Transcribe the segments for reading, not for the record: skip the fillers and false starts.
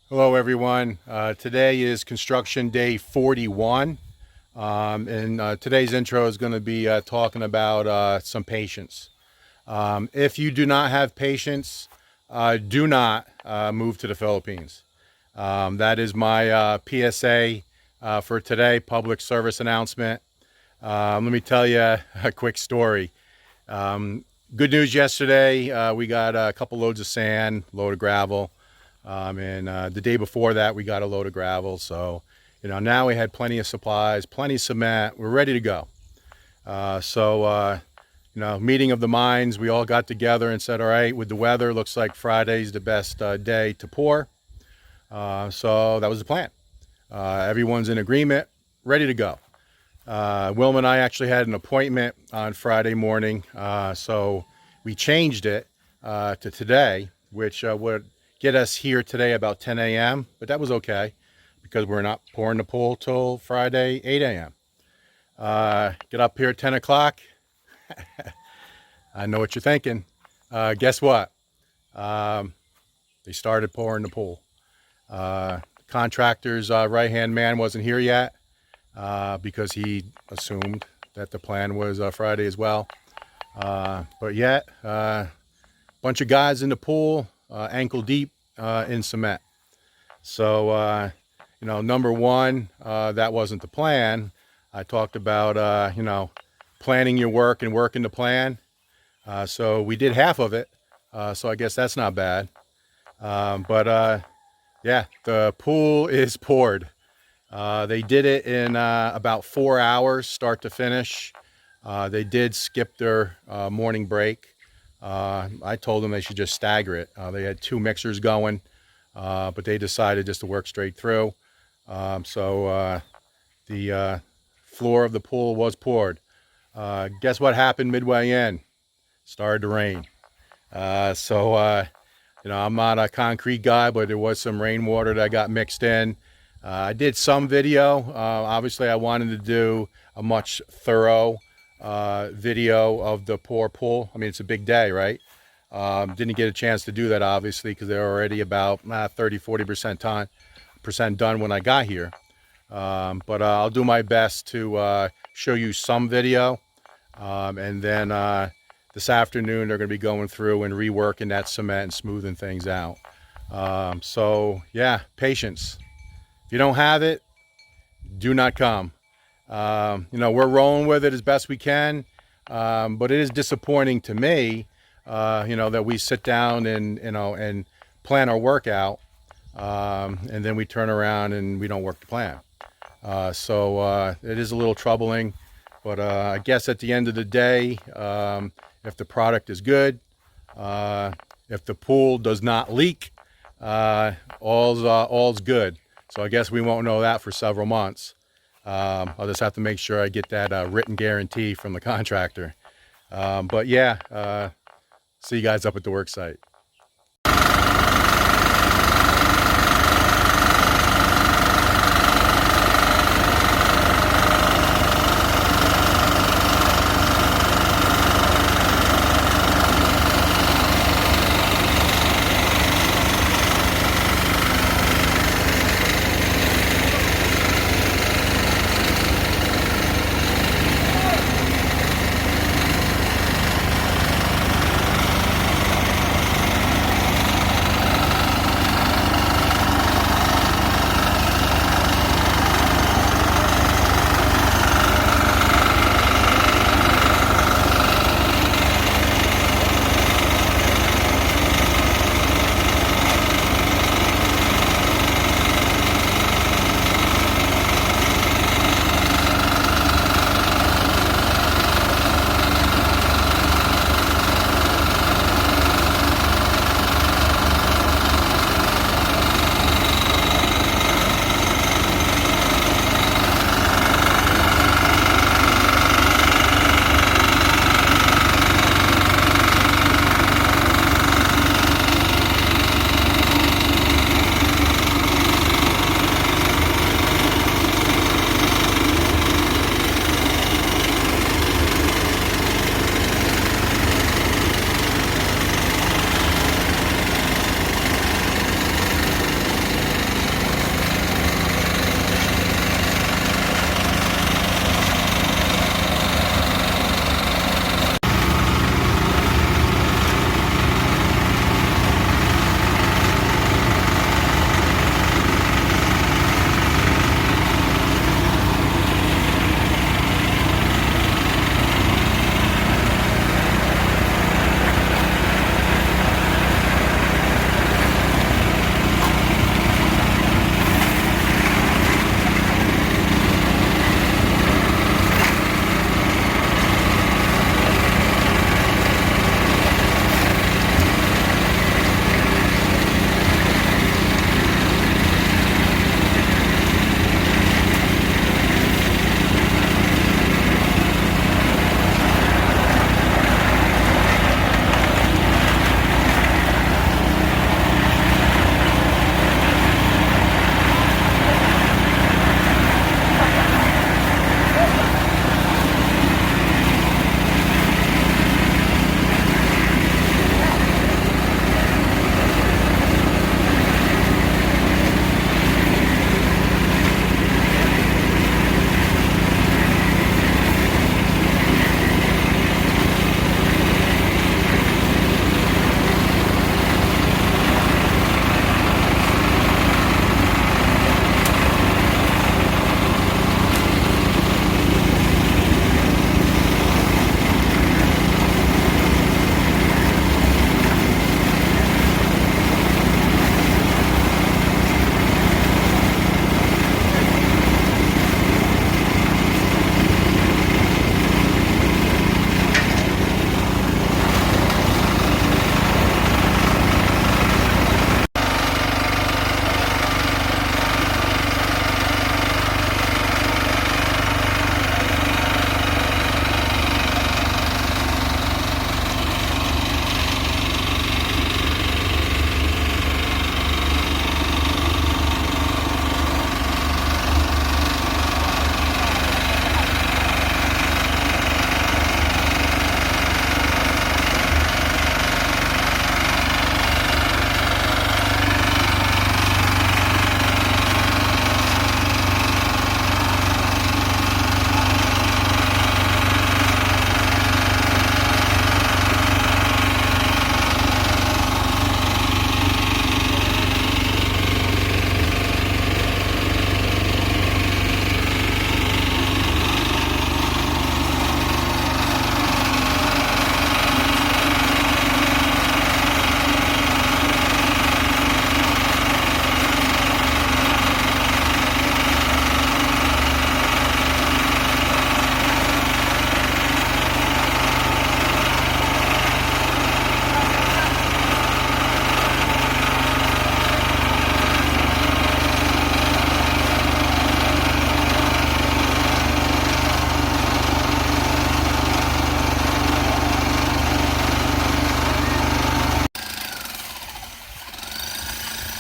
Hello everyone. Today is construction day 41 and today's intro is going to be talking about some patience. If you do not have patience, do not move to the Philippines. That is my PSA for today, public service announcement. Let me tell you a quick story. Good news yesterday, we got a couple loads of sand, load of gravel. And the day before that, we got a load of gravel. So, now we had plenty of supplies, plenty of cement. We're ready to go. Meeting of the minds, we all got together and said, all right, with the weather, looks like Friday's the best day to pour. So that was the plan. Everyone's in agreement, ready to go. Wilma and I actually had an appointment on Friday morning. So we changed it to today, which would get us here today about 10 a.m. But that was okay because we're not pouring the pool till Friday 8 a.m. Get up here at 10 o'clock. I know what you're thinking. Guess what? They started pouring the pool. Contractor's right-hand man wasn't here yet because he assumed that the plan was Friday as well. But yet, bunch of guys in the pool, ankle deep in cement. So, number one, that wasn't the plan. I talked about, planning your work and working the plan. So we did half of it. So I guess that's not bad. Yeah, the pool is poured. They did it in about 4 hours, start to finish. They did skip their morning break. I told them they should just stagger it. They had 2 mixers going, but they decided just to work straight through. The floor of the pool was poured. Guess what happened midway in? Started to rain. I'm not a concrete guy, but there was some rainwater that got mixed in. I did some video. Obviously, I wanted to do a much thorough video of the pour pool. I mean, it's a big day, right? Didn't get a chance to do that, obviously, because they're already about 30-40% done when I got here. But I'll do my best to show you some video. And then this afternoon, they're going to be going through and reworking that cement and smoothing things out. Yeah, patience. If you don't have it, do not come. We're rolling with it as best we can, but it is disappointing to me, that we sit down and plan our workout, and then we turn around and we don't work the plan. It is a little troubling, but I guess at the end of the day, if the product is good, if the pool does not leak, all's good. So I guess we won't know that for several months. I'll just have to make sure I get that written guarantee from the contractor. See you guys up at the work site.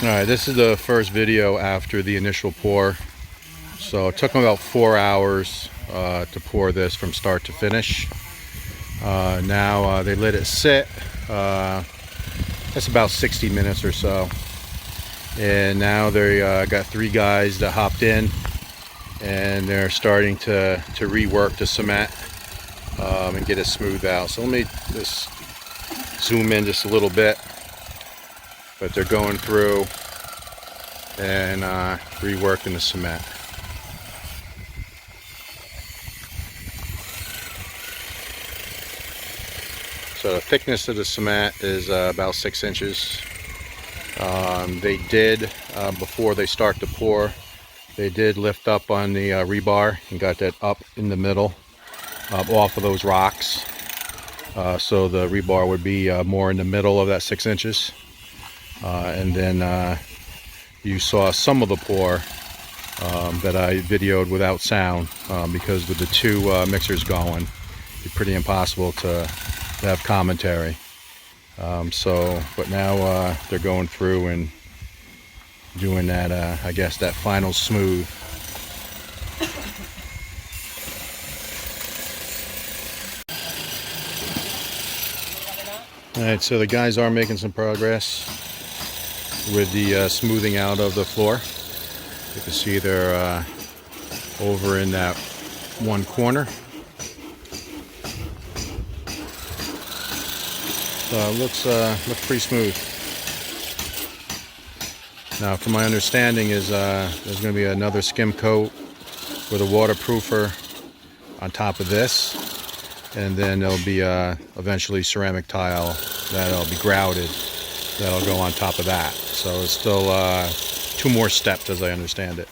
Alright, this is the first video after the initial pour. So it took them about 4 hours to pour this from start to finish. Now they let it sit. That's about 60 minutes or so. And now they got 3 guys that hopped in, and they're starting to rework the cement and get it smoothed out. So let me just zoom in just a little bit. But they're going through and reworking the cement. So the thickness of the cement is about 6 inches. They did, before they start to pour, they did lift up on the rebar and got that up in the middle off of those rocks. So the rebar would be more in the middle of that 6 inches. And then you saw some of the pour that I videoed without sound because with the 2 mixers going, it's pretty impossible to have commentary. But now they're going through and doing that, I guess, that final smooth. Alright, so the guys are making some progress with the smoothing out of the floor. You can see they're over in that one corner. So it looks pretty smooth. Now, from my understanding, is there's going to be another skim coat with a waterproofer on top of this, and then there'll be eventually ceramic tile that'll be grouted that'll go on top of that. So it's still 2 more steps, as I understand it.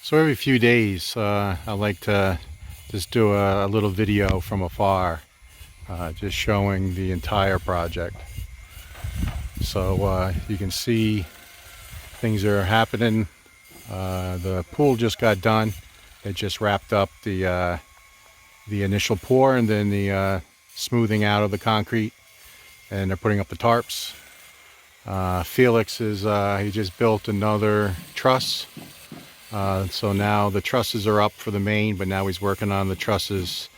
So every few days I like to just do a little video from afar, just showing the entire project. So you can see things are happening. The pool just got done. They just wrapped up the initial pour and then the smoothing out of the concrete, and they're putting up the tarps. Felix is he just built another truss. So now the trusses are up for the main, but now he's working on the trusses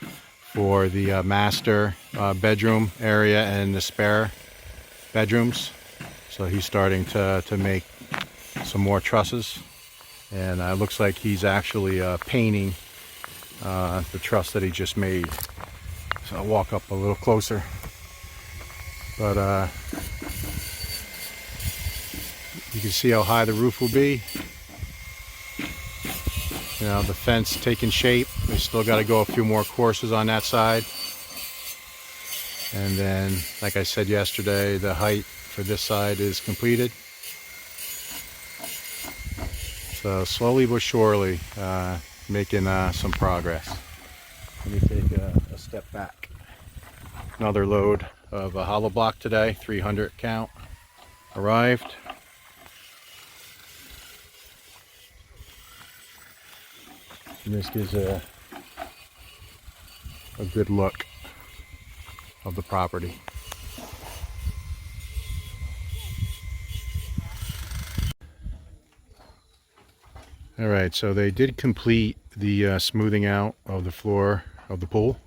for the master bedroom area and the spare bedrooms. So he's starting to make some more trusses, and it looks like he's actually painting the truss that he just made. So I'll walk up a little closer. But you can see how high the roof will be. You know, the fence taking shape. They still got to go a few more courses on that side. And then, like I said yesterday, the height for this side is completed. So slowly but surely, making some progress. Let me take a step back. Another load of a hollow block today, 300 count, arrived. And this gives a good look of the property. All right, so they did complete the smoothing out of the floor of the pool.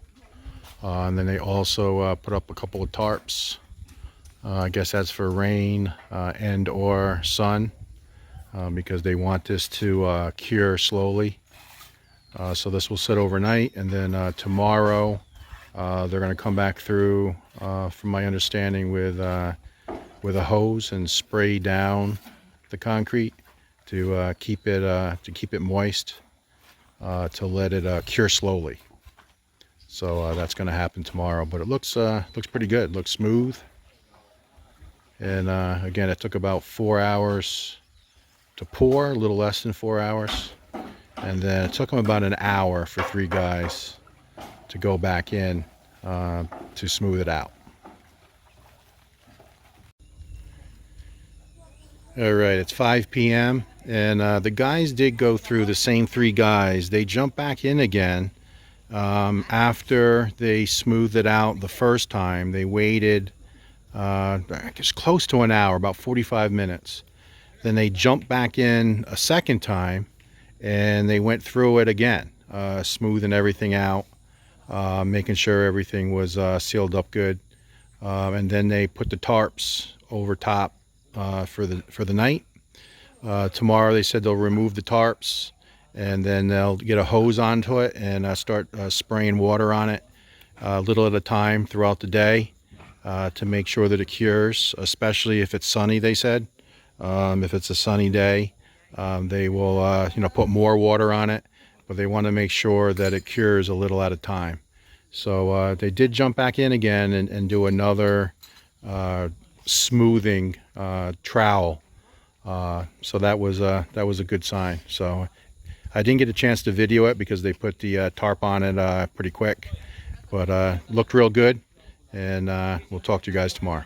And then they also put up a couple of tarps. I guess that's for rain and or sun, because they want this to cure slowly. So this will sit overnight, and then tomorrow they're going to come back through, from my understanding, with a hose and spray down the concrete to keep it moist, to let it cure slowly. So that's going to happen tomorrow. But it looks pretty good. It looks smooth. And again, it took about 4 hours to pour, a little less than 4 hours. And then it took them about an hour for 3 guys to go back in to smooth it out. All right, it's 5 p.m. and the guys did go through, the same 3 guys. They jumped back in again After they smoothed it out the first time, they waited, I guess, close to an hour, about 45 minutes. Then they jumped back in a second time, and they went through it again, smoothing everything out, making sure everything was sealed up good. And then they put the tarps over top for the night. Tomorrow they said they'll remove the tarps, and then they'll get a hose onto it and start spraying water on it a little at a time throughout the day to make sure that it cures, especially if it's sunny, they said. If it's a sunny day, they will put more water on it, but they want to make sure that it cures a little at a time. So they did jump back in again and do another smoothing trowel. So that was a good sign. So I didn't get a chance to video it because they put the tarp on it pretty quick, but looked real good. And we'll talk to you guys tomorrow.